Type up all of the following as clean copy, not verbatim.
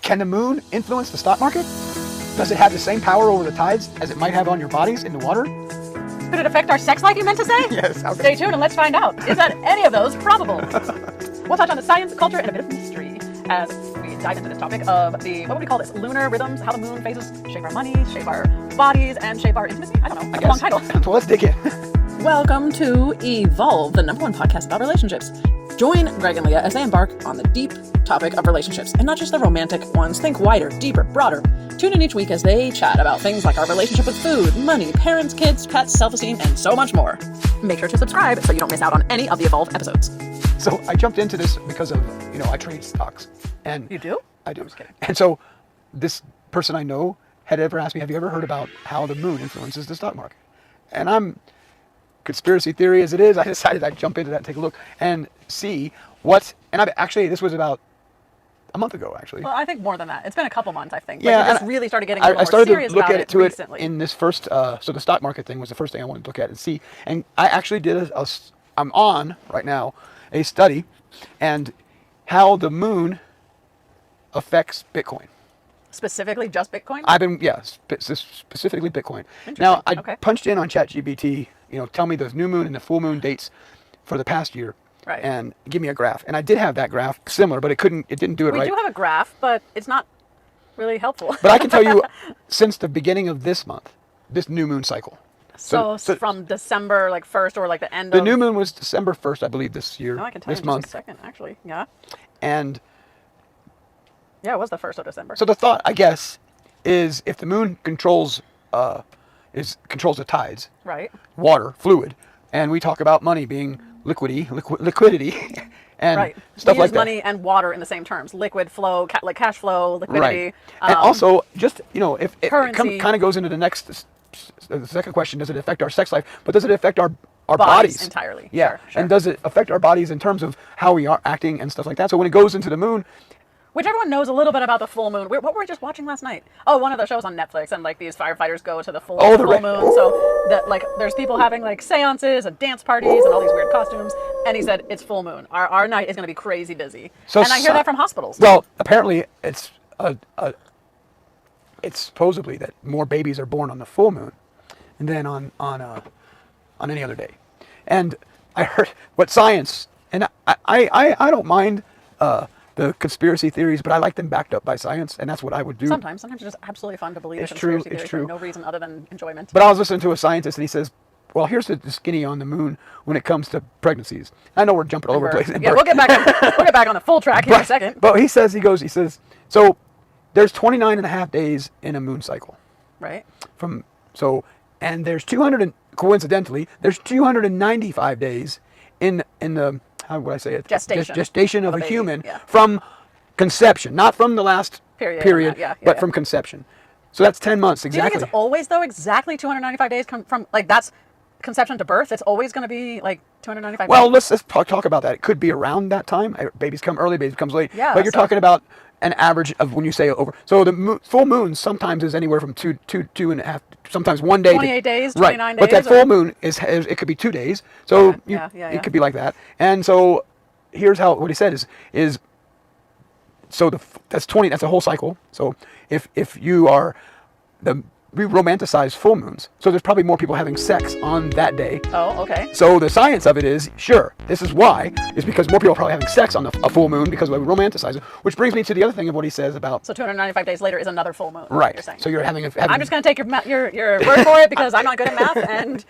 Can the moon influence the stock market? Does it have the same power over the tides as it might have on your bodies in the water? Could it affect our sex life, you meant to say? Yes. Stay tuned and let's find out. Is that any of those probable? We'll touch on the science, culture, and a bit of mystery as we dive into this topic of the, what would we call this? Lunar rhythms, how the moon phases shape our money, shape our bodies, and shape our intimacy? I don't know. That's a long title. Well, let's dig in. Welcome to Evolve, the #1 podcast about relationships. Join Greg and Leah as they embark on the deep topic of relationships, and not just the romantic ones. Think wider, deeper, broader. Tune in each week as they chat about things like our relationship with food, money, parents, kids, pets, self-esteem, and so much more. Make sure to subscribe so you don't miss out on any of the Evolve episodes. So I jumped into this because of, I trade stocks. And You do? I do. I'm just kidding. And so this person I know had ever asked me, have you ever heard about how the moon influences the stock market? And I'm, conspiracy theory as it is, I decided I'd jump into that and take a look and see this was about a month ago, actually. Well, I think more than that. It's been a couple months, I think. But Yeah, you just really started getting a little I more started serious to look about at it to recently. it in this first, so the stock market thing was the first thing I wanted to look at and see. And I actually did I'm on right now a study and how the moon affects Bitcoin. Specifically just Bitcoin? Specifically Bitcoin. Interesting. Now, I Okay. punched in on ChatGPT, tell me the new moon and the full moon dates for the past year. Right. And give me a graph. And I did have that graph similar, but it didn't do it right. We do have a graph, but it's not really helpful. But I can tell you, since the beginning of this month, this new moon cycle. So from December 1st or the end of... The new moon was December 1st, I believe, this year. No, I can tell you this in month. just a second, actually. Yeah. And Yeah, it was the 1st of December. so the thought, I guess, is if the moon controls the tides, Right. water, fluid, and we talk about money being liquidity, and Right. stuff We like use that. money and water in the same terms. Liquid flow, like cash flow, liquidity. Right. And also, just, if it currency. kind of goes into the second question, does it affect our sex life? But does it affect our Bodies bodies? entirely. Yeah. Sure. And does it affect our bodies in terms of how we are acting and stuff like that? So when it goes into the moon, Which everyone knows a little bit about the full moon. What were we just watching last night? Oh, one of the shows on Netflix, and these firefighters go to the full moon. So that there's people having seances and dance parties and all these weird costumes. And he said it's full moon. Our night is going to be crazy busy. And I hear that from hospitals. Well, apparently it's supposedly that more babies are born on the full moon than on any other day. And I heard what science, and I don't mind the conspiracy theories, but I like them backed up by science, and that's what I would do. Sometimes it's just absolutely fun to believe It's a true, conspiracy it's theory true. for no reason other than enjoyment. But I was listening to a scientist, and he says, well, here's the skinny on the moon when it comes to pregnancies. I know we're jumping all over the place. Yeah, we'll get back on the full track here in a second. But he says, so there's 29 and a half days in a moon cycle. Right. And there's coincidentally, there's 295 days in the, how would I say it? Gestation of a baby, human yeah. from conception, not from the last Period, but from conception. So that's 10 months exactly. Do you think it's always exactly 295 days from that's conception to birth? It's always going to be 295 Well, days? let's talk about that. It could be around that time. Babies come early, babies comes late. Yeah, but you're talking about an average of when you say over. So the full moon sometimes is anywhere from two and a half, sometimes 1 day. 28 days, right. 29 But days. that full moon it could be 2 days. So it could be like that. And so here's what he said is so that's 20. That's a whole cycle. So if you are we romanticize full moons. So there's probably more people having sex on that day. Oh, okay. So the science of it is, sure, this is why, is because more people are probably having sex on a full moon because we romanticize it, which brings me to the other thing of what he says about... So 295 days later is another full moon. Right. You're saying. So you're having I'm just going to take your word for it because I'm not good at math.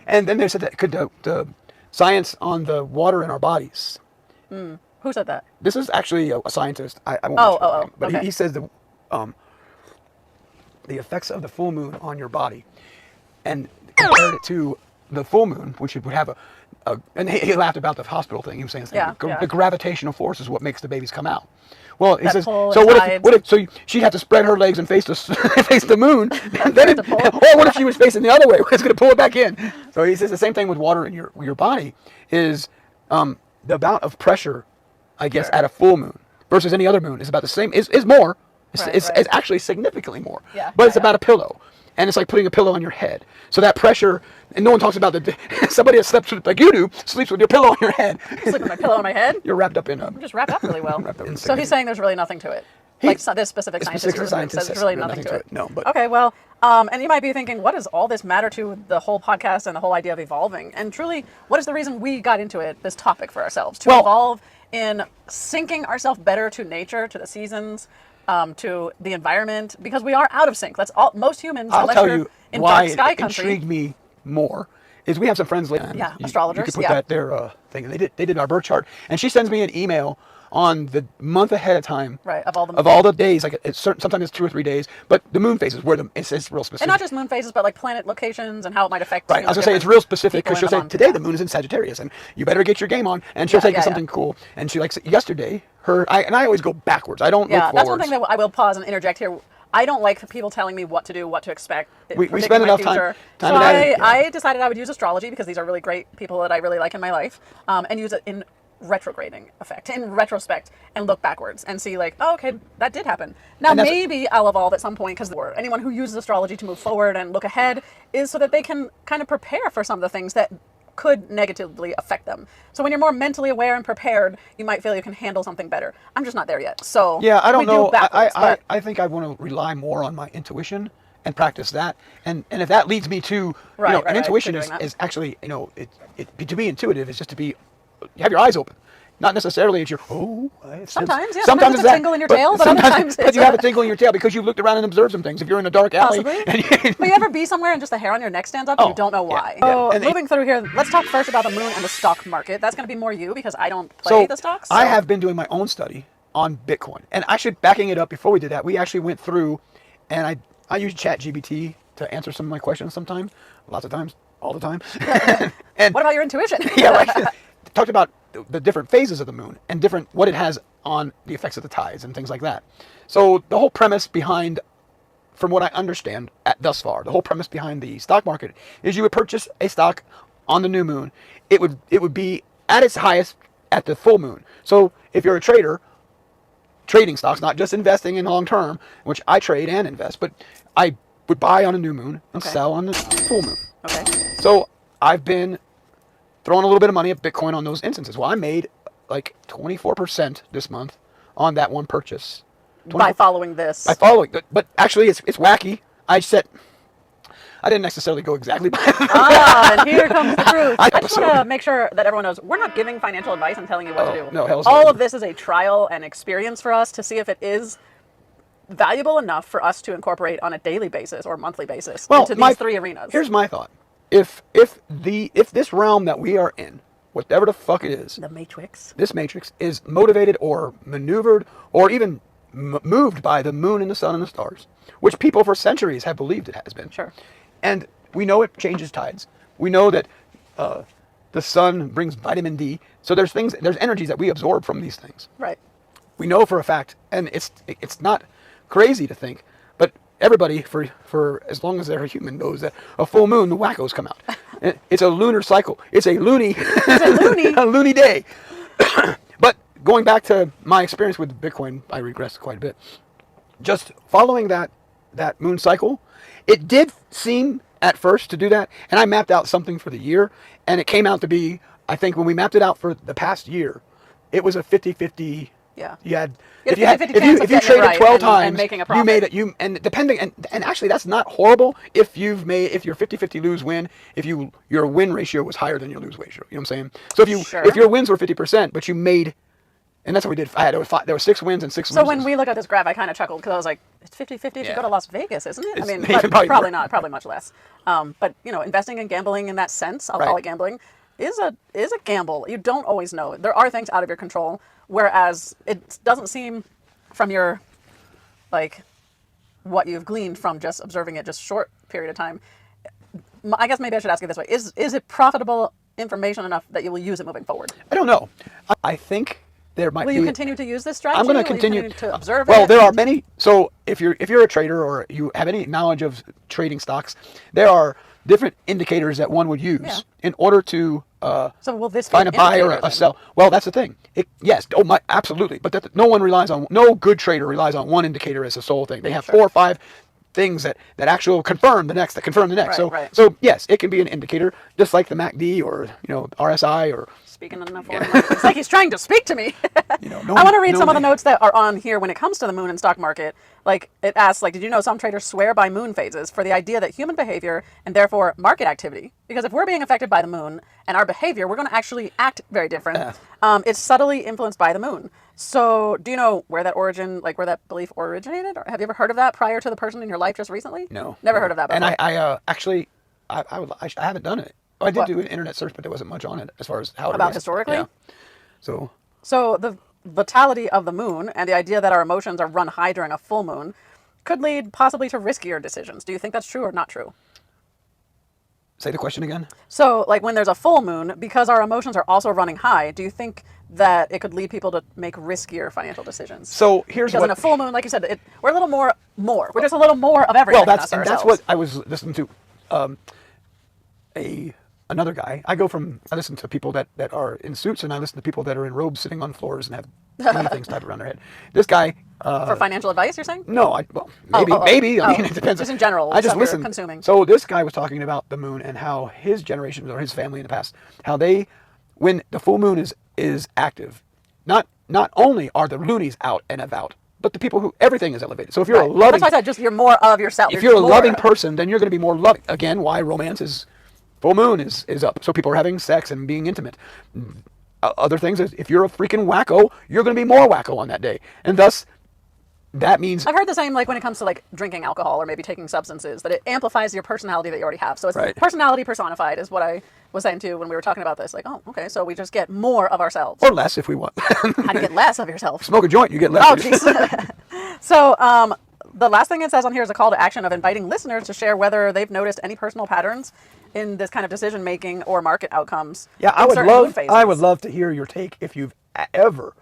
And then they said that could the science on the water in our bodies. Who said that? This is actually a scientist. I won't mention his name, but okay. he says the effects of the full moon on your body, and compared it to the full moon, which would have and he laughed about the hospital thing. He was saying the gravitational force is what makes the babies come out. Well, he says, so what if she'd have to spread her legs and face the moon, and then or what if she was facing the other way? It's going to pull it back in. So he says the same thing with water in your body is the amount of pressure, I guess, at a full moon versus any other moon is about the same. Is more. It's actually significantly more. Yeah, but it's about a pillow. And it's like putting a pillow on your head. So that pressure, and no one talks about somebody that sleeps like you do, sleeps with your pillow on your head. Sleep with my pillow on my head? You're wrapped up in I'm just wrapped up really well. wrapped up in So he's saying there's really nothing to it. Like this specific scientist says really nothing to it. No, but okay, well, and you might be thinking, what does all this matter to the whole podcast and the whole idea of evolving? And truly, what is the reason we got into it, this topic for ourselves, to evolve in syncing ourselves better to nature, to the seasons, to the environment, because we are out of sync. That's all. Most humans, I'll unless tell you're you in why dark sky it country, intrigued me more. Is we have some friends later. Astrologers. You could put that their thing. They did our birth chart, and she sends me an email on the month ahead of time, right? Of all the days, like it's certain. Sometimes it's 2 or 3 days, but the moon phases where it's real specific. And not just moon phases, but like planet locations and how it might affect. Right. I was gonna say it's real specific because she'll say today the moon is in Sagittarius, and you better get your game on. And she'll take something cool. And she likes yesterday. I always go backwards. I don't look forwards. That's one thing that I will pause and interject here. I don't like people telling me what to do, what to expect. We spend enough time so I decided I would use astrology because these are really great people that I really like in my life, and use it in retrograding effect, in retrospect, and look backwards and see like, oh, okay, that did happen. Now maybe I'll evolve at some point, because anyone who uses astrology to move forward and look ahead is so that they can kind of prepare for some of the things that could negatively affect them. So when you're more mentally aware and prepared, you might feel you can handle something better. I'm just not there yet. So yeah, I don't know. I think I want to rely more on my intuition and practice that. And if that leads me to intuition is actually, to be intuitive is just to have your eyes open. Not necessarily it's your sometimes it's a tingle in your tail, but other times you have a tingle in your tail because you looked around and observed some things. If you're in a dark alley, but you ever be somewhere and just the hair on your neck stands up and you don't know why? So moving through here, let's talk first about the moon and the stock market. That's going to be more you because I don't play the stocks. I have been doing my own study on Bitcoin, and actually backing it up before we did that, we actually went through, and I use ChatGPT to answer some of my questions sometimes, lots of times, all the time. And what about your intuition? Yeah, right. Talked about the different phases of the moon and what it has on the effects of the tides and things like that. So the whole premise behind, from what I understand thus far, the whole premise behind the stock market is you would purchase a stock on the new moon. It would be at its highest at the full moon. So if you're a trader, trading stocks, not just investing in long term, which I trade and invest, but I would buy on a new moon and sell on the full moon. Okay. So I've been throwing a little bit of money at Bitcoin on those instances. Well, I made like 24% this month on that one purchase. By following this. But actually it's wacky. I didn't necessarily go exactly by and here comes the truth. I just want to make sure that everyone knows we're not giving financial advice and telling you what to do. No, all of this is a trial and experience for us to see if it is valuable enough for us to incorporate on a daily basis or monthly basis into these 3 arenas. Here's my thought. If this realm that we are in, whatever the fuck it is, this matrix is motivated or maneuvered or even moved by the moon and the sun and the stars, which people for centuries have believed it has been. Sure. And we know it changes tides. We know that the sun brings vitamin D. So there's energies that we absorb from these things. Right. We know for a fact, and it's not crazy to think, but everybody for as long as they're a human knows that a full moon, the wackos come out. It's a lunar cycle. It's a loony a loony day. But going back to my experience with Bitcoin, I regressed quite a bit. Just following that moon cycle, it did seem at first to do that, and I mapped out something for the year, and it came out to be, I think when we mapped it out for the past year, it was a 50-50. Yeah. If you traded 12 times, and making a profit. you made it. And depending, and actually that's not horrible if you're 50-50 lose-win, if your win ratio was higher than your lose ratio. You know what I'm saying? So if your wins were 50%, but you made, and that's what we did. There were 6 wins and 6 losses. So when we look at this graph, I kind of chuckled because I was like, it's 50-50 if you go to Las Vegas, isn't it? It's I mean, probably not, probably much less. But investing and gambling in that sense, I'll call it gambling, is a gamble. You don't always know. There are things out of your control. Whereas it doesn't seem from your, what you've gleaned from just observing it just short period of time. I guess maybe I should ask you this way. Is it profitable information enough that you will use it moving forward? I don't know. I think there might be. Will you continue to use this strategy? I'm going to continue to observe Well, it? there are many. So if you're a trader or you have any knowledge of trading stocks, there are different indicators that one would use in order to so will this find a buy or a sell. Well, that's the thing. Absolutely. But no good trader relies on one indicator as a sole thing. They have 4 or 5 things that actually confirm the next. So yes, it can be an indicator, just like the MACD or RSI or speaking in a foreign language. It's like he's trying to speak to me. No I want to read some of the notes that are on here when it comes to the moon and stock market. Like it asks, like, did you know some traders swear by moon phases for the idea that human behavior and therefore market activity, because if we're being affected by the moon and our behavior, we're going to actually act very different. It's subtly influenced by the moon. So do you know where that where that belief originated? Or have you ever heard of that prior to the person in your life just recently? No. Never heard of that before. And I actually, I haven't done it. I did do an internet search, but there wasn't much on it as far as how it about is. historically? Yeah. So the vitality of the moon and the idea that our emotions are run high during a full moon could lead possibly to riskier decisions. Do you think that's true or not true? Say the question again. So, like when there's a full moon, because our emotions are also running high, do you think that it could lead people to make riskier financial decisions? So here's because in a full moon, like you said, we're a little more. We're just a little more of everything. Well, that's what I was listening to. Another guy. I listen to people that are in suits, and I listen to people that are in robes sitting on floors and have many things tied around their head. This guy. For financial advice, you're saying? No, maybe. I mean, it depends. Just in general. I just listen. Consuming. So this guy was talking about the moon and how his generation or his family in the past, how when the full moon is active, not only are the loonies out and about, but the people who everything is elevated. So if you're a loving, that's why I said you're more of yourself. If you're a loving person, then you're going to be more loving. Again, why romance is. Full moon is up, so people are having sex and being intimate. Other things is, if you're a freaking wacko, you're going to be more wacko on that day, and thus, that means... I've heard the same, like when it comes to like drinking alcohol or maybe taking substances, that it amplifies your personality that you already have. So it's personality personified is what I was saying too when we were talking about this. Like, oh, okay, so we just get more of ourselves. Or less if we want. How do you get less of yourself? Smoke a joint, you get less. Oh, jeez. So, the last thing it says on here is a call to action of inviting listeners to share whether they've noticed any personal patterns in this kind of decision making or market outcomes. Yeah, I would love to hear your take if you've ever,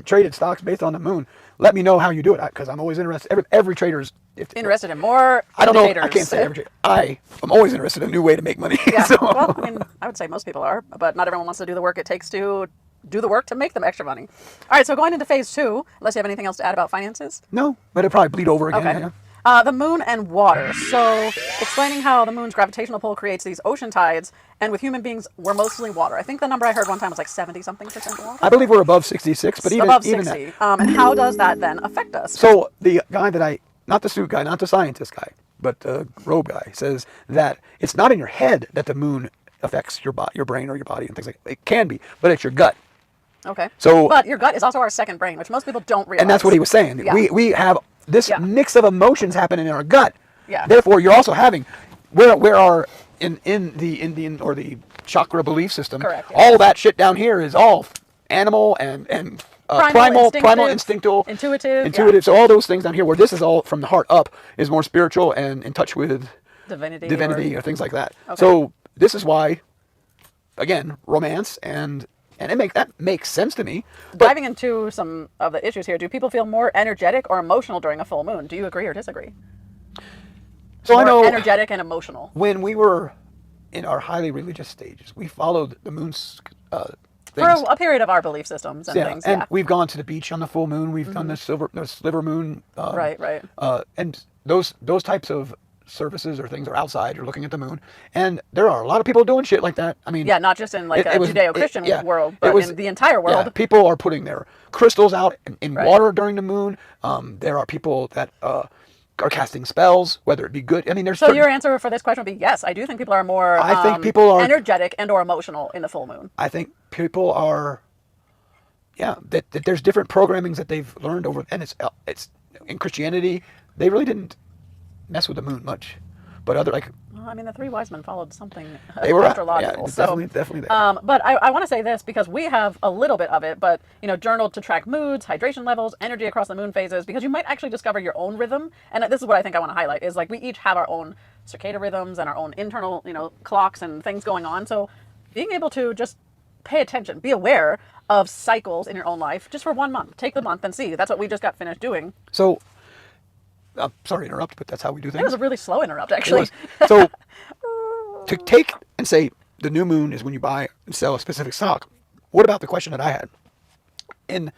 traded stocks based on the moon. Let me know how you do it, because I'm always interested. Every trader's interested in more. I don't know. I can't say every trader. I am always interested in a new way to make money. Yeah. Well, I mean, I would say most people are, but not everyone wants to do the work it takes to do the work to make them extra money. All right, so going into phase 2, unless you have anything else to add about finances? No, but it'll probably bleed over again. Okay. Yeah. The moon and water. So explaining how the moon's gravitational pull creates these ocean tides, and with human beings, we're mostly water. I think the number I heard one time was like 70-something% water. I believe we're above 66, but above even 60. that. And how does that then affect us? So the guy not the suit guy, not the scientist guy, but the robe guy, says that it's not in your head that the moon affects your brain or your body and things like that. It can be, but it's your gut. Okay. So, but your gut is also our second brain, which most people don't realize. And that's what he was saying. Yeah. We have this mix of emotions happening in our gut. Yeah. Therefore, you're also having where our in the Indian or the chakra belief system. Correct. Yeah. All that shit down here is all animal and primal, instinctual, intuitive. Yeah. So all those things down here, where this is all from the heart up, is more spiritual and in touch with divinity or things like that. Okay. So this is why, again, romance and that makes sense to me. Diving into some of the issues here, do people feel more energetic or emotional during a full moon? Do you agree or disagree? So I know energetic and emotional. When we were in our highly religious stages, we followed the moon's things. For a period of our belief systems and things. And we've gone to the beach on the full moon. We've done the sliver moon. Right. And those types of services or things are outside. You're looking at the moon, and there are a lot of people doing shit like that. I mean, not just in like a Judeo-Christian world, but in the entire world. Yeah, people are putting their crystals out in water during the moon. There are people that are casting spells, whether it be good. I mean, there's. So your answer for this question would be yes. I do think people are more. I think people are energetic and or emotional in the full moon. I think people are. Yeah, that there's different programmings that they've learned over, and it's in Christianity they really didn't mess with the moon much, but other Well, I mean, the three wise men followed something they were astrological. Definitely there. But I want to say this because we have a little bit of it, but journaled to track moods, hydration levels, energy across the moon phases, because you might actually discover your own rhythm. And this is what I think I want to highlight is like we each have our own circadian rhythms and our own internal clocks and things going on. So being able to just pay attention, be aware of cycles in your own life just for 1 month. Take the month and see. That's what we just got finished doing. So. Sorry to interrupt, but that's how we do things. It was a really slow interrupt, actually. So, to take and say the new moon is when you buy and sell a specific stock, what about the question that I had?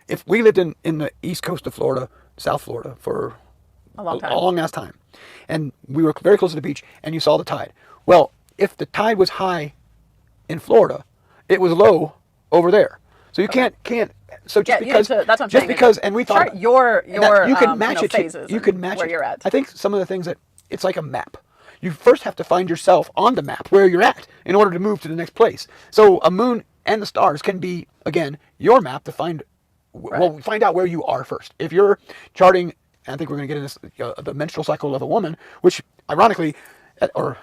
If we lived in the east coast of Florida, South Florida, for a long ass time, and we were very close to the beach, and you saw the tide. Well, if the tide was high in Florida, it was low over there. So you can't. So just because that's what I'm just saying. because, and we thought chart your you can match it. phases. You can match where it. you're at. I think some of the things that it's like a map. You first have to find yourself on the map where you're at in order to move to the next place. So a moon and the stars can be again your map to find. Right. Well, find out where you are first. If you're charting, and I think we're going to get into this, the menstrual cycle of a woman, which ironically, or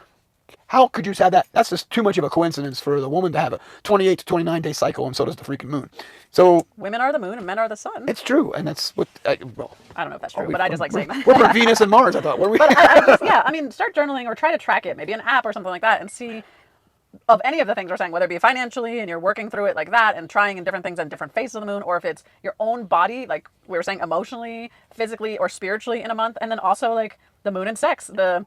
how could you have that? That's just too much of a coincidence for the woman to have a 28 to 29 day cycle, and so does the freaking moon. So women are the moon and men are the sun. it's true, and that's what. I don't know if that's true, but I just like saying that. We're from Venus and Mars, I thought. Were we? But I mean, start journaling or try to track it, maybe an app or something like that, and see of any of the things we're saying, whether it be financially and you're working through it like that and trying in different things on different phases of the moon, or if it's your own body, like we were saying, emotionally, physically, or spiritually in a month, and then also like the moon and sex, the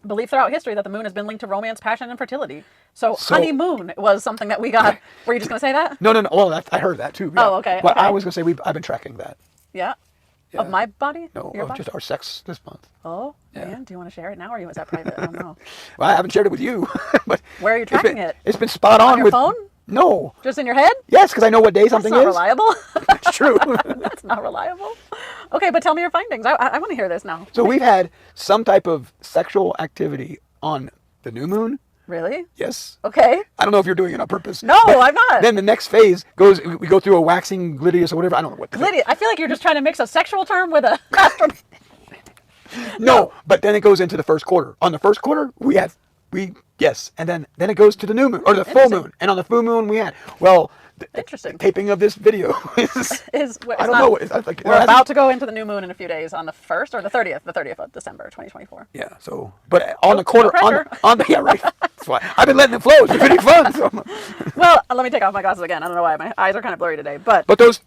belief throughout history that the moon has been linked to romance, passion, and fertility. So honeymoon was something that we got. Were you just going to say that? No. Well, I heard that too. Yeah. Oh, okay. But okay. I was going to say I've been tracking that. Yeah. Yeah. Of my body? No, Your of body? just our sex this month. Oh, Yeah. man. Do you want to share it now, or is that private? I don't know. Well, I haven't shared it with you, but Where are you tracking it? It's been spot on your with phone? No. Just in your head? Yes, because I know what day something That's not is. reliable. It's true. That's not reliable. Okay, but tell me your findings. I want to hear this now. So we've had some type of sexual activity on the new moon. Really? Yes. Okay. I don't know if you're doing it on purpose. No, but I'm not. Then the next phase goes. We go through a waxing gluteus or whatever. I don't know what. Gluteus. I feel like you're just trying to mix a sexual term with a No, but then it goes into the first quarter. On the first quarter, yes, and then it goes to the new moon or the full moon, and on the full moon we had Interesting. The taping of this video is I don't know. It's like, we're about to go into the new moon in a few days on the 1st or the 30th of December, 2024. Yeah. So, but on the quarter, no on the yeah, right. That's why I've been letting it flow. It's been pretty fun. So. Well, let me take off my glasses again. I don't know why my eyes are kind of blurry today, but those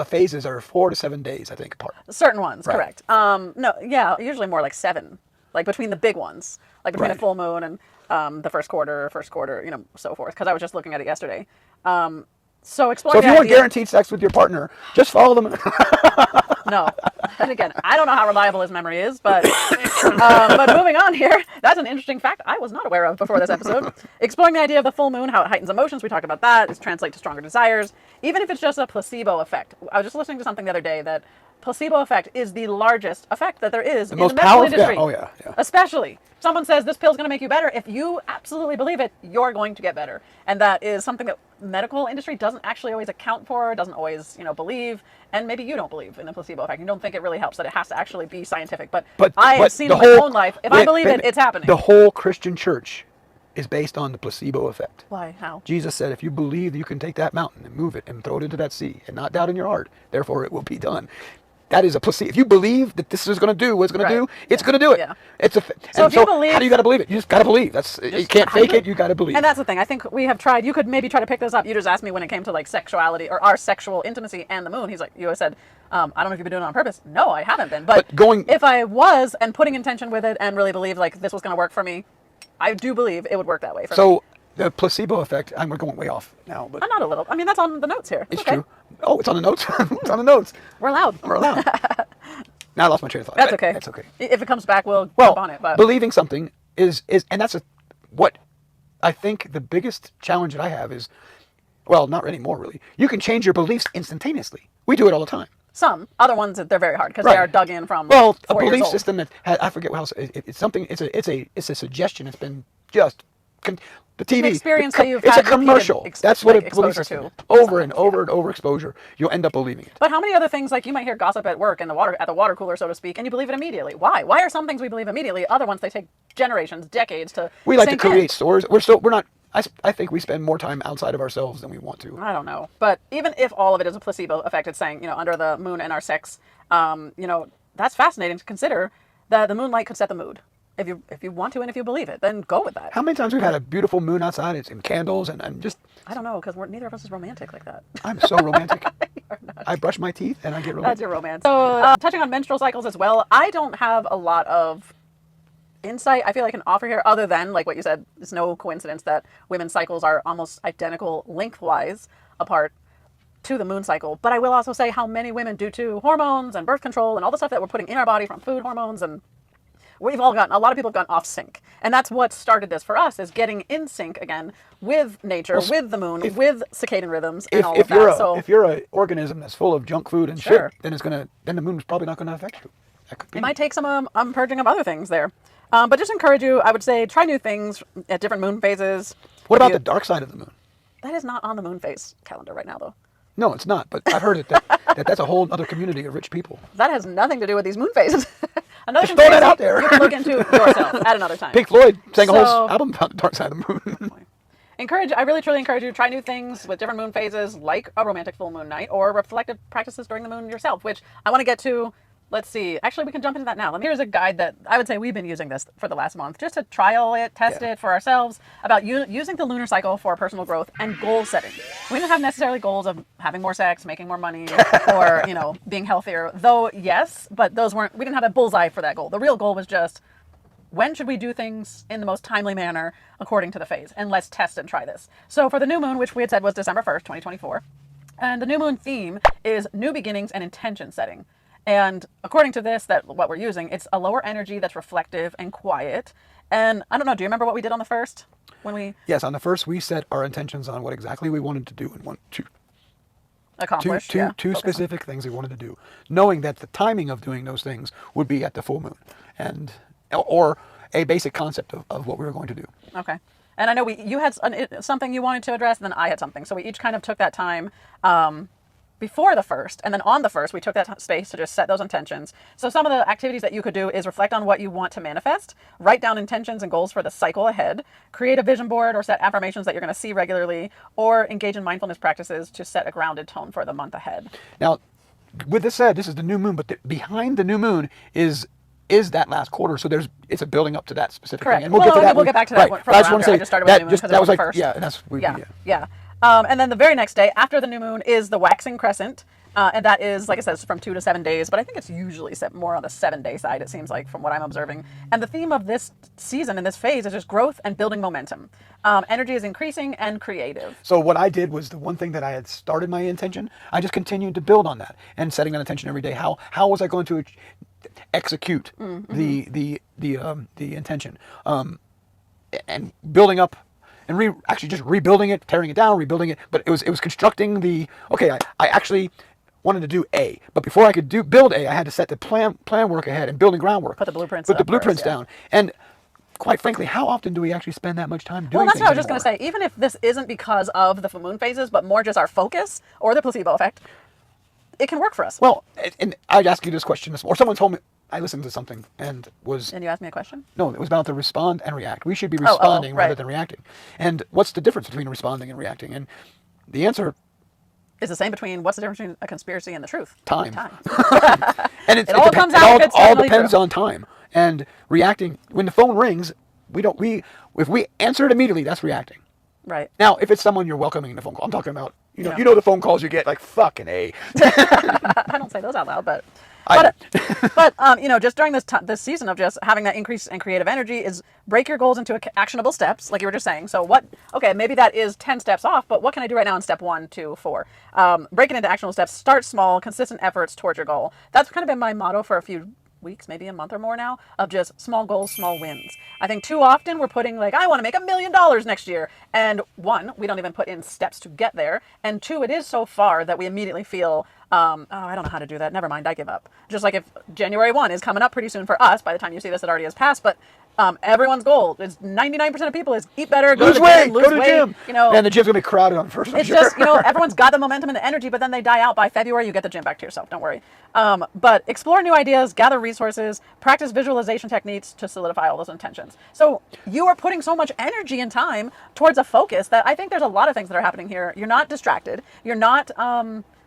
phases are 4 to 7 days, I think, apart. Certain ones, right. Correct. No, yeah, usually more like 7, like between the big ones, like between right. the full moon and the first quarter, so forth. Because I was just looking at it yesterday. So explain. So if you want guaranteed sex with your partner, just follow them. No. And again, I don't know how reliable his memory is, but moving on here, that's an interesting fact I was not aware of before this episode. Exploring the idea of the full moon, how it heightens emotions. We talked about that. It translates to stronger desires, even if it's just a placebo effect. I was just listening to something the other day that placebo effect is the largest effect that there is in the medical industry. Yeah. Oh, yeah. Especially, someone says this pill's going to make you better. If you absolutely believe it, you're going to get better. And that is something that medical industry doesn't actually always account for, doesn't always, believe. And maybe you don't believe in the placebo effect. You don't think it really helps, that it has to actually be scientific. But I have seen in my own life, if I believe it, it's happening. The whole Christian church is based on the placebo effect. Why? How? Jesus said, if you believe, you can take that mountain and move it and throw it into that sea and not doubt in your heart. Therefore, it will be done. That is a placebo. If you believe that this is going to do what it's going to do, it's going to do it. Yeah. It's a. So if you believe, how do you got to believe it? You just got to believe. You can't fake it. You got to believe. And that's the thing. I think we have tried. You could maybe try to pick this up. You just asked me when it came to like sexuality or our sexual intimacy and the moon. You said, I don't know if you've been doing it on purpose. No, I haven't been. But if I was and putting intention with it and really believed like this was going to work for me, I do believe it would work that way for me. So the placebo effect. We're going way off now, but I'm not a little. I mean, that's on the notes here. It's okay. true. Oh, it's on the notes. It's on the notes. We're allowed. We're allowed. Now I lost my train of thought. That's okay. That's okay. If it comes back, we'll jump on it. But believing something is, and that's what I think the biggest challenge that I have is, well, not anymore really. You can change your beliefs instantaneously. We do it all the time. Some other ones they're very hard because they are dug in from. Well, 4 a years belief old. system that I forget what else. It's something. It's a suggestion. It's been just. The TV, An experience that you've it's had a commercial. That's what a belief exposure system is. to. Over and over and over exposure. You'll end up believing it. But how many other things, like you might hear gossip at work and at the water cooler, so to speak, and you believe it immediately? Why? Why are some things we believe immediately? Other ones they take generations, decades to. We like to sink in. create stories. We're not. I think we spend more time outside of ourselves than we want to. I don't know, but even if all of it is a placebo effect, it's saying under the moon and our sex, that's fascinating to consider. That the moonlight could set the mood. If you want to and if you believe it, then go with that. How many times we've had a beautiful moon outside? It's in candles and just. I don't know because neither of us is romantic like that. I'm so romantic. I brush my teeth and I get romantic. That's your romance. So touching on menstrual cycles as well, I don't have a lot of insight I feel I can offer here other than like what you said. It's no coincidence that women's cycles are almost identical lengthwise apart to the moon cycle. But I will also say how many women, due to hormones and birth control and all the stuff that we're putting in our body from food, hormones, and a lot of people have gotten off sync. And that's what started this for us, is getting in sync again with nature, with the moon, with circadian rhythms, and all of that. If you're an organism that's full of junk food and shit, then the moon's probably not going to affect you. That could be. It might take some purging of other things there. But just encourage you, I would say, try new things at different moon phases. What about the dark side of the moon? That is not on the moon phase calendar right now, though. No, it's not. But I've heard that's a whole other community of rich people. That has nothing to do with these moon phases. Another just throw that out there. You can look into yourself at another time. Pink Floyd sang a whole album about the dark side of the moon. I really truly encourage you to try new things with different moon phases, like a romantic full moon night, or reflective practices during the moon yourself, which I want to get to. Let's see. Actually, we can jump into that now. Here's a guide that I would say we've been using this for the last month, just to trial it, test it for ourselves, about using the lunar cycle for personal growth and goal setting. We don't have necessarily goals of having more sex, making more money, or being healthier. Though yes, but we didn't have a bullseye for that goal. The real goal was just, when should we do things in the most timely manner according to the phase? And let's test and try this. So for the new moon, which we had said was December 1st, 2024, and the new moon theme is new beginnings and intention setting. And according to this, what we're using, it's a lower energy that's reflective and quiet. And I don't know, do you remember what we did on the first? Yes, on the first we set our intentions on what exactly we wanted to do and want to accomplish. Two specific things we wanted to do, knowing that the timing of doing those things would be at the full moon, or a basic concept of what we were going to do. Okay. And I know you had something you wanted to address, and then I had something. So we each kind of took that time before the first, and then on the first, we took that space to just set those intentions. So some of the activities that you could do is reflect on what you want to manifest, write down intentions and goals for the cycle ahead, create a vision board or set affirmations that you're going to see regularly, or engage in mindfulness practices to set a grounded tone for the month ahead. Now, with this said, this is the new moon, but behind the new moon is that last quarter, so it's a building up to that specific thing. And we'll get back to that one. I just started with the new moon because it was the first. Yeah. And then the very next day after the new moon is the waxing crescent. And that is, like I said, from 2 to 7 days, but I think it's usually set more on the 7-day side, it seems like, from what I'm observing. And the theme of this season and this phase is just growth and building momentum. Energy is increasing and creative. So what I did was the one thing that I had started my intention, I just continued to build on that and setting that intention every day. How was I going to execute the intention, and building up and actually just rebuilding it, tearing it down, rebuilding it. But it was constructing I actually wanted to do A, but before I could build A, I had to set the plan work ahead and building groundwork. Put the blueprints down. And quite frankly, how often do we actually spend that much time doing? Well, that's what I was just going to say. Even if this isn't because of the full moon phases, but more just our focus or the placebo effect, it can work for us. Well, and I'd ask you this question, or someone told me, I listened to something and you asked me a question? No, it was about the respond and react. We should be responding rather than reacting. And what's the difference between responding and reacting? And the answer is the same between what's the difference between a conspiracy and the truth? Time. And it all depends on time. And reacting, when the phone rings, if we answer it immediately, that's reacting. Right. Now, if it's someone you're welcoming the phone call, I'm talking about, you know the phone calls you get, like, fucking A. I don't say those out loud, but just during this season of just having that increase in creative energy is break your goals into actionable steps, like you were just saying. So maybe that is 10 steps off, but what can I do right now in step 1, 2, 4? Break it into actionable steps. Start small, consistent efforts towards your goal. That's kind of been my motto for a few weeks, maybe a month or more now, of just small goals, small wins. I think too often we're putting I want to make $1 million next year. And 1, we don't even put in steps to get there. And 2, it is so far that we immediately feel, I don't know how to do that. Never mind, I give up. Just like if January 1 is coming up pretty soon for us, by the time you see this, it already has passed. But everyone's goal is 99% of people is eat better, go to the gym, lose weight. And the gym's gonna be crowded on first. It's just everyone's got the momentum and the energy, but then they die out by February. You get the gym back to yourself. Don't worry. But explore new ideas, gather resources, practice visualization techniques to solidify all those intentions. So you are putting so much energy and time towards a focus that I think there's a lot of things that are happening here. You're not distracted. You're not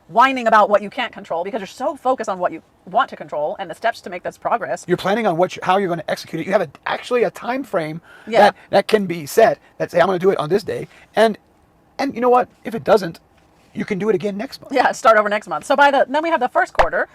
whining about what you can't control because you're so focused on what you want to control and the steps to make this progress. You're planning on how you're going to execute it. You have actually a time frame that can be set that say, I'm going to do it on this day. And you know what? If it doesn't, you can do it again next month. Yeah, start over next month. So then we have the first quarter,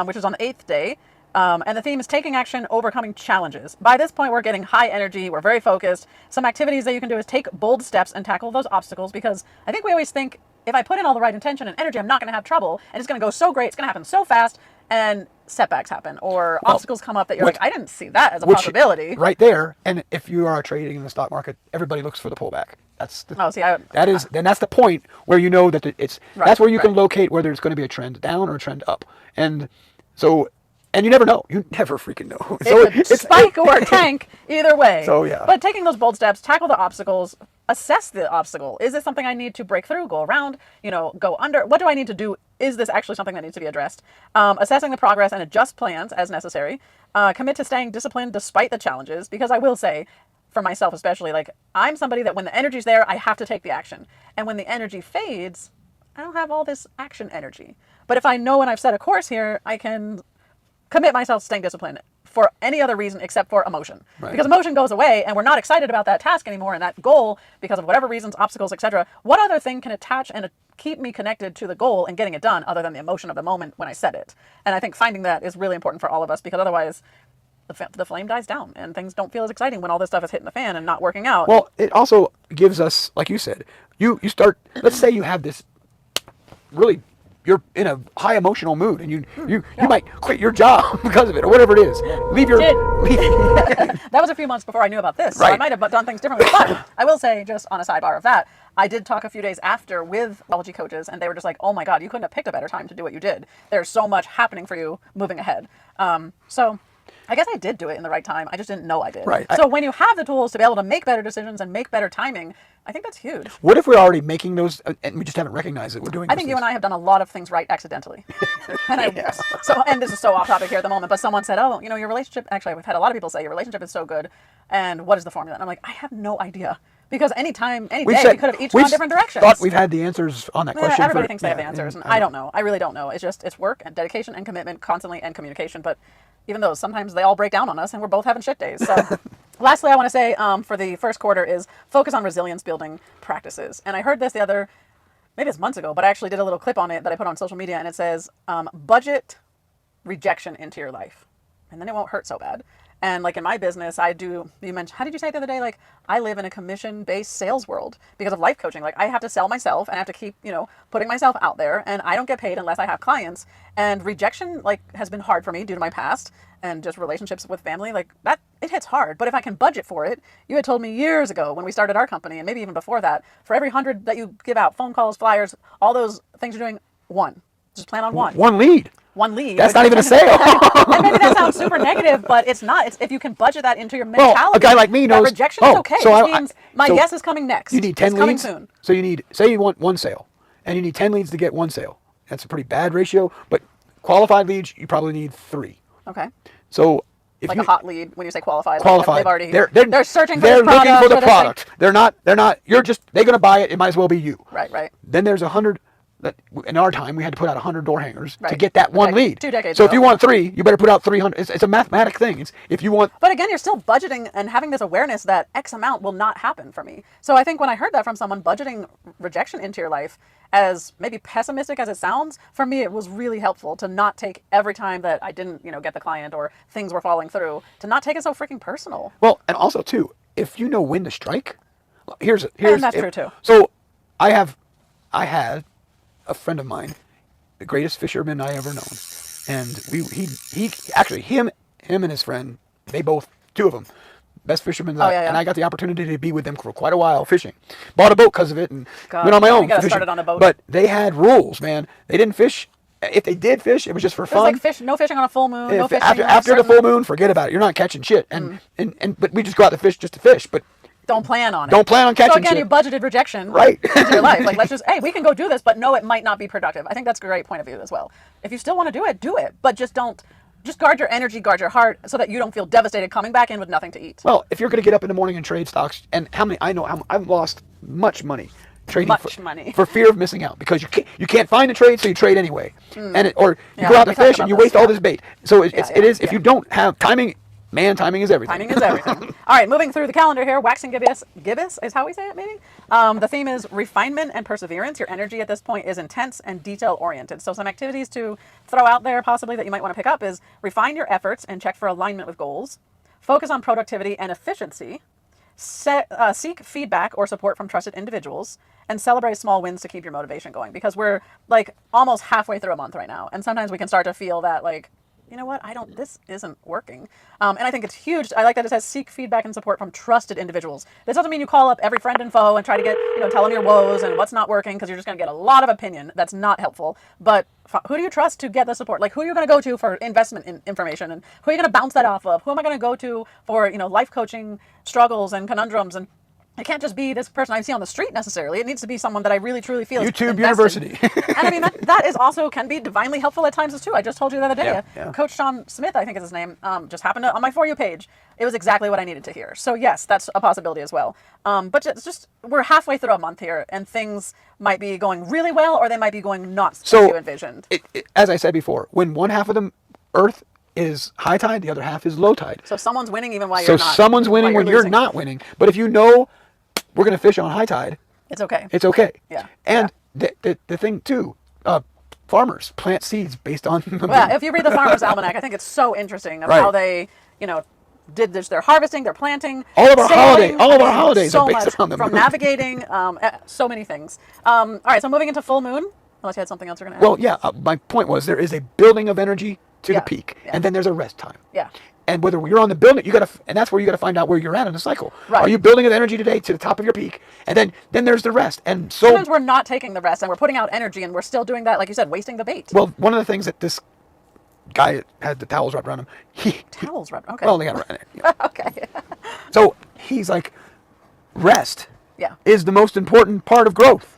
which is on the 8th day. And the theme is taking action, overcoming challenges. By this point, we're getting high energy. We're very focused. Some activities that you can do is take bold steps and tackle those obstacles, because I think we always think if I put in all the right intention and energy, I'm not going to have trouble and it's going to go so great. It's going to happen so fast. And setbacks happen or obstacles come up that you're like, I didn't see that as a possibility. Right there. And if you are trading in the stock market, everybody looks for the pullback. That's the, then that's the point where you know that that's where you can locate whether it's going to be a trend down or a trend up. And so, and you never know. You never freaking know. It's a spike or a tank, either way. So yeah. But taking those bold steps, tackle the obstacles, assess the obstacle. Is this something I need to break through, go around, go under? What do I need to do? Is this actually something that needs to be addressed? Assessing the progress and adjust plans as necessary. Commit to staying disciplined despite the challenges, because I will say, for myself especially, like, I'm somebody that when the energy's there, I have to take the action. And when the energy fades, I don't have all this action energy. But if I know when I've set a course here, I can commit myself to staying disciplined for any other reason except for emotion. Right. Because emotion goes away and we're not excited about that task anymore and that goal because of whatever reasons, obstacles, etc. What other thing can attach and keep me connected to the goal and getting it done other than the emotion of the moment when I set it? And I think finding that is really important for all of us, because otherwise the flame dies down and things don't feel as exciting when all this stuff is hitting the fan and not working out. Well, it also gives us, like you said, you start, let's say you have this really, you're in a high emotional mood and you might quit your job because of it or whatever it is. That was a few months before I knew about this, so I might have done things differently. But I will say, just on a sidebar of that, I did talk a few days after with biology coaches, and they were just like, oh my God, you couldn't have picked a better time to do what you did. There's so much happening for you moving ahead. So I guess I did do it in the right time. I just didn't know I did. Right. So when you have the tools to be able to make better decisions and make better timing, I think that's huge. What if we're already making those and we just haven't recognized that we're doing? I think you and I have done a lot of things right accidentally. And this is so off topic here at the moment, but someone said, oh, your relationship, actually we've had a lot of people say your relationship is so good, and what is the formula? And I'm like, I have no idea. Because any day, we could have each gone different directions. Thought we've had the answers on that question. Everybody thinks they have the answers, and I don't know. I really don't know. It's work and dedication and commitment constantly and communication. But even those, sometimes they all break down on us, and we're both having shit days. So, lastly, I want to say for the first quarter is focus on resilience building practices. And I heard this maybe it's months ago, but I actually did a little clip on it that I put on social media, and it says budget rejection into your life, and then it won't hurt so bad. And like in my business, you mentioned, how did you say it the other day? Like, I live in a commission-based sales world because of life coaching. Like, I have to sell myself and I have to keep, putting myself out there, and I don't get paid unless I have clients. And rejection, has been hard for me due to my past and just relationships with family. Like, that, it hits hard. But if I can budget for it, you had told me years ago when we started our company, and maybe even before that, for every 100 that you give out, phone calls, flyers, all those things you're doing, one. Just plan on one. One lead. One lead. That's not even a sale. And maybe that sounds super negative, but it's not. It's if you can budget that into your mentality. Well, a guy like me knows. Rejection is okay. So it means my yes is coming next. You need 10 leads. Coming soon. So say you want one sale, and you need 10 leads to get one sale. That's a pretty bad ratio. But qualified leads, you probably need 3. Okay. So if a hot lead, when you say qualified, they've already they're searching for they're the product. They're looking for the product. They're not. They're going to buy it. It might as well be you. Right. Then there's 100. That in our time we had to put out 100 door hangers to get that one lead. 2 decades so ago. If you want 3, you better put out 300. It's a mathematic thing. If you want. But again, you're still budgeting and having this awareness that X amount will not happen for me. So I think when I heard that from someone, budgeting rejection into your life, as maybe pessimistic as it sounds, for me it was really helpful to not take every time that I didn't, get the client or things were falling through, to not take it so freaking personal. Well, and also too, if you know when to strike, here's and that's true too. So I had a friend of mine, the greatest fisherman I ever known, and he actually him and his friend, they both, 2 of them, best fishermen. And I got the opportunity to be with them for quite a while fishing. Bought a boat because of it and went on my own. Got started on a boat. But they had rules, man. They didn't fish. If they did fish, it was just for fun. It was like no fishing on a full moon. No fishing after the full moon, forget about it. You're not catching shit. But we just go out to fish just to fish. But don't plan on it. Don't plan on catching shit. So again, you budgeted rejection into your life. Like, let's just, hey, we can go do this, but no, it might not be productive. I think that's a great point of view as well. If you still want to do it, but just guard your energy, guard your heart, so that you don't feel devastated coming back in with nothing to eat. Well, if you're going to get up in the morning and trade stocks, and I've lost much money trading for fear of missing out, because you can't find a trade, so you trade anyway. And you go out to fish and you waste all this bait. So if you don't have timing. Man, timing is everything. Timing is everything. All right, moving through the calendar here. Waxing gibbous is how we say it, maybe? The theme is refinement and perseverance. Your energy at this point is intense and detail-oriented. So some activities to throw out there possibly that you might want to pick up is refine your efforts and check for alignment with goals. Focus on productivity and efficiency. Seek feedback or support from trusted individuals. And celebrate small wins to keep your motivation going. Because we're like almost halfway through a month right now. And sometimes we can start to feel that like, you know what, this isn't working. And I think it's huge. I like that it says seek feedback and support from trusted individuals. This doesn't mean you call up every friend and foe and try to get, tell them your woes and what's not working, because you're just going to get a lot of opinion. That's not helpful. But who do you trust to get the support? Like, who are you going to go to for investment information, and who are you going to bounce that off of? Who am I going to go to for, life coaching struggles and conundrums? And it can't just be this person I see on the street necessarily. It needs to be someone that I really truly feel YouTube is University. And I mean, that is also can be divinely helpful at times too. I just told you the other day, Yeah. Coach Sean Smith, I think is his name, just happened on my For You page. It was exactly what I needed to hear. So yes, that's a possibility as well. But it's just we're halfway through a month here, and things might be going really well, or they might be going not as you envisioned. As I said before, when one half of the Earth is high tide, the other half is low tide. So someone's winning even while you're not. So someone's winning when you're not winning. But if you know we're going to fish on high tide, it's okay. It's okay. Yeah. And the thing too, farmers plant seeds based on. Well, if you read the Farmer's Almanac, I think it's so interesting of how they, did this. They're harvesting, they're planting. All of our holidays so are based much on the moon. From navigating, so many things. All right, so moving into full moon. Unless you had something else you're going to add. Well, yeah. My point was there is a building of energy to the peak, and then there's a rest time. Yeah. And whether you're on the building, and that's where you got to find out where you're at in the cycle. Right. Are you building the energy today to the top of your peak, and then there's the rest. And so sometimes we're not taking the rest, and we're putting out energy, and we're still doing that, like you said, wasting the bait. Well, one of the things that this guy had the towels wrapped around him. Towels wrapped. Okay. Well, they got it around there. Yeah. Okay. So he's like, rest. Yeah. Is the most important part of growth.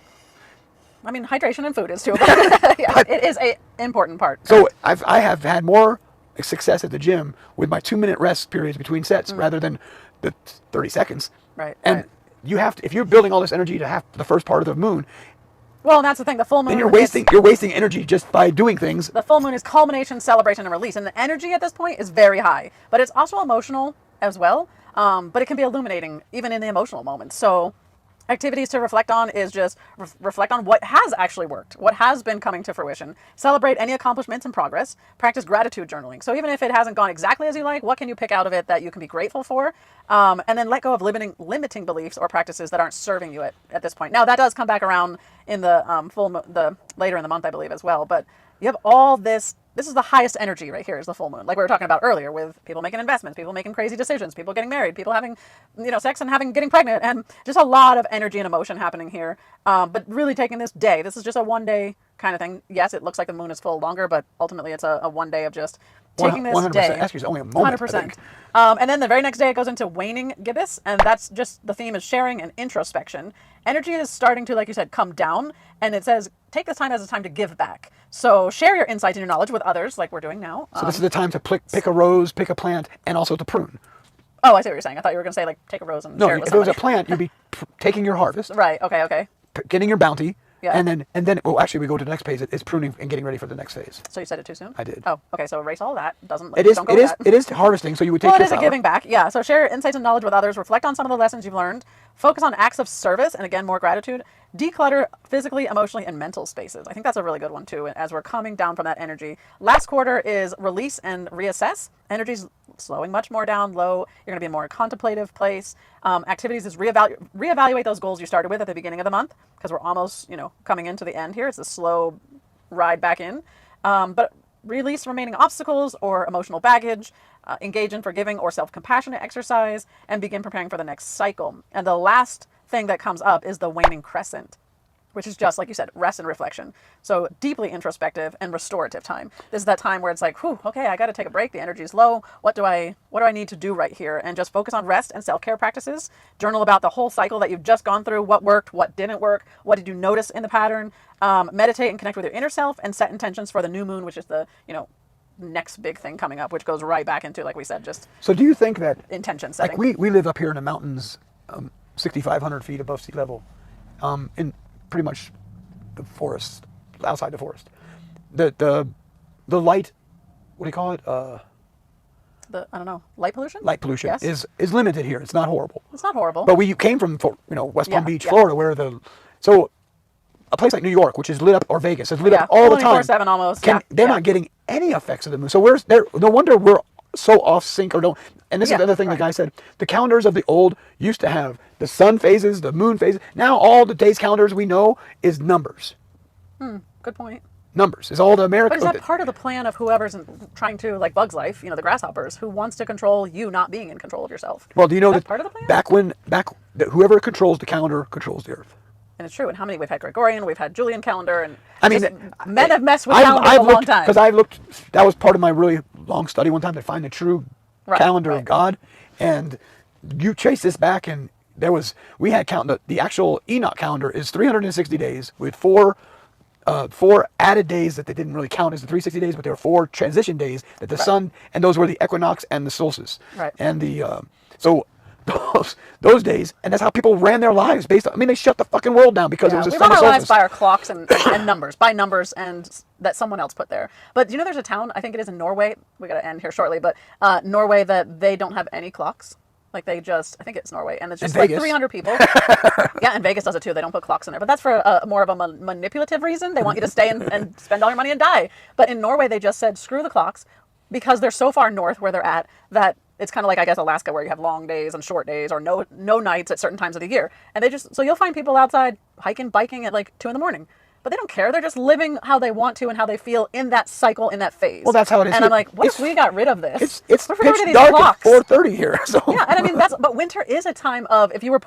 I mean, hydration and food is too. Yes, it is an important part. So I have had more success at the gym with my 2-minute rest periods between sets rather than the 30 seconds. Right. And you have to, if you're building all this energy to have the first part of the moon. Well, and that's the thing. The full moon. Then you're wasting energy just by doing things. The full moon is culmination, celebration, and release, and the energy at this point is very high. But it's also emotional as well. But it can be illuminating even in the emotional moments. So activities to reflect on is just reflect on what has actually worked, what has been coming to fruition. Celebrate any accomplishments and progress. Practice gratitude journaling. So even if it hasn't gone exactly as you like, what can you pick out of it that you can be grateful for? And then let go of limiting beliefs or practices that aren't serving you at this point. Now that does come back around in the later in the month, I believe, as well. But you have all this. This is the highest energy right here is the full moon. Like we were talking about earlier with people making investments, people making crazy decisions, people getting married, people having, sex and getting pregnant, and just a lot of energy and emotion happening here. But really taking this day, this is just a 1 day kind of thing. Yes, it looks like the moon is full longer, but ultimately it's a 1 day of just taking this 100%. day. Actually, it's only a moment. 100%. And then the very next day it goes into waning gibbous, and that's just the theme is sharing and introspection. Energy is starting to, like you said, come down, and it says take this time as a time to give back. So share your insights and your knowledge with others, like we're doing now. So this is the time to pick a rose, pick a plant, and also to prune. Oh, I see what you're saying. I thought you were going to say, like, take a rose and share it with somebody. If it was a plant, you'd be taking your harvest. Right. Okay. Getting your bounty. Yeah. And then, well, actually, we go to the next phase. It's pruning and getting ready for the next phase. So you said it too soon? I did. Oh, okay. So erase all that. It is harvesting. So you would take. Well, it is a giving back. Yeah. So share your insights and knowledge with others. Reflect on some of the lessons you've learned. Focus on acts of service, and again, more gratitude. Declutter physically, emotionally, and mental spaces. I think that's a really good one too. As we're coming down from that energy. Last quarter is release and reassess. Energy's slowing much more down, low. You're going to be in a more contemplative place. Activities is reevaluate those goals you started with at the beginning of the month, because we're almost, coming into the end here. It's a slow ride back in. But release remaining obstacles or emotional baggage. Engage in forgiving or self-compassionate exercise, and begin preparing for the next cycle. And the last thing that comes up is the waning crescent, which is just, like you said, rest and reflection. So deeply introspective and restorative time. This is that time where it's like, whew, okay, I got to take a break. The energy is low. What do I need to do right here? And just focus on rest and self-care practices. Journal about the whole cycle that you've just gone through. What worked, what didn't work, what did you notice in the pattern? Meditate and connect with your inner self, and set intentions for the new moon, which is the, next big thing coming up, which goes right back into, like we said, just. So do you think that intention setting? Like we live up here in the mountains, 6,500 feet above sea level, in pretty much the forest, outside the forest. The light, what do you call it? I don't know, light pollution? Light pollution yes. is limited here. It's not horrible. It's not horrible. But we came from, West Palm Beach, Florida, where so a place like New York, which is lit up, or Vegas, is lit up all the time. 24/7 almost. They're not getting any effects of the moon. So no wonder we're so off sync or don't. And this is the other thing the guy said. The calendars of the old used to have the sun phases, the moon phases. Now all the days calendars we know is numbers. Good point. numbers. Is all the America. But is that part of the plan of whoever's trying to, like Bug's Life, the grasshoppers, who wants to control you not being in control of yourself? Well, do you know that part of the plan? Whoever controls the calendar controls the earth. And it's true. And how many? We've had Gregorian, we've had Julian calendar, and men have messed with calendars a long time. Because I've looked, that was part of my really long study one time to find the true calendar of God. And you chase this back, and we had the actual Enoch calendar is 360 days with four added days that they didn't really count as the 360 days, but there were 4 transition days that the sun, and those were the equinox and the solstice. Right. And those days, and that's how people ran their lives based on, they shut the fucking world down because it was a summer solstice. We run our lives by our clocks and numbers, by numbers and that someone else put there. But there's a town, I think it is in Norway, we got to end here shortly, but Norway, that they don't have any clocks. Like I think it's Norway, and it's just like 300 people. Yeah, and Vegas does it too. They don't put clocks in there, but that's for more of a manipulative reason. They want you to stay and spend all your money and die. But in Norway, they just said screw the clocks, because they're so far north where they're at that it's kind of like, I guess, Alaska, where you have long days and short days, or no nights at certain times of the year. And so you'll find people outside hiking, biking at like 2 a.m. But they don't care. They're just living how they want to and how they feel in that cycle, in that phase. Well, that's how it is. And I'm like, what if we got rid of this? It's pitch dark at 4:30 here. So. Yeah, and but winter is a time of, if you were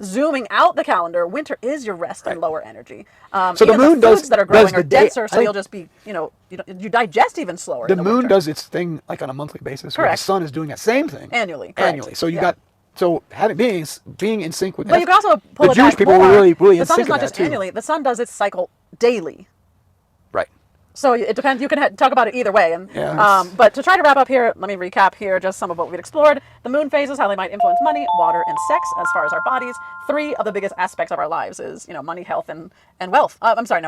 zooming out the calendar, winter is your rest and lower energy. So the moon foods that are growing are denser, so you'll just be, you digest even slower. The moon does its thing like on a monthly basis. Correct. Where the sun is doing that same thing annually. So you got. So being in sync with that. But you can also pull the it Jewish back people more. were really in sync with that. The sun is not just annually. The sun does its cycle daily. Right. So it depends. You can talk about it either way. And but to try to wrap up here, let me recap here just some of what we've explored. The moon phases, how they might influence money, water, and sex as far as our bodies. 3 of the biggest aspects of our lives is money, health, and wealth.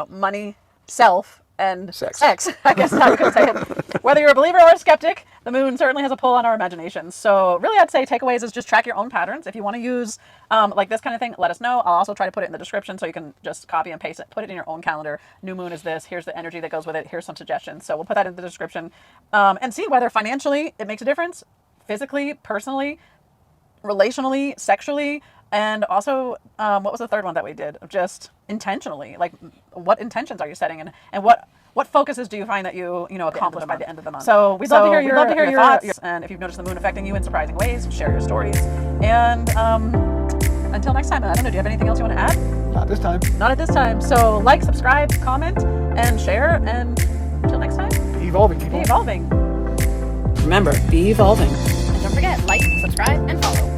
Money, self, and sex. I guess how you could say it. Whether you're a believer or a skeptic, the moon certainly has a pull on our imaginations. So really, I'd say takeaways is just track your own patterns. If you want to use like this kind of thing, let us know. I'll also try to put it in the description so you can just copy and paste it, put it in your own calendar. New moon is this. Here's the energy that goes with it. Here's some suggestions. So we'll put that in the description and see whether financially it makes a difference, physically, personally, relationally, sexually. And also, what was the third one that we did? Just intentionally, like what intentions are you setting, and what focuses do you find that you accomplish by the end of the month? So we'd love to hear your thoughts. And if you've noticed the moon affecting you in surprising ways, share your stories. And until next time, I don't know, do you have anything else you want to add? Not this time. Not at this time. So like, subscribe, comment, and share. And until next time, be evolving, people. Be evolving. Remember, be evolving. And don't forget, like, subscribe, and follow.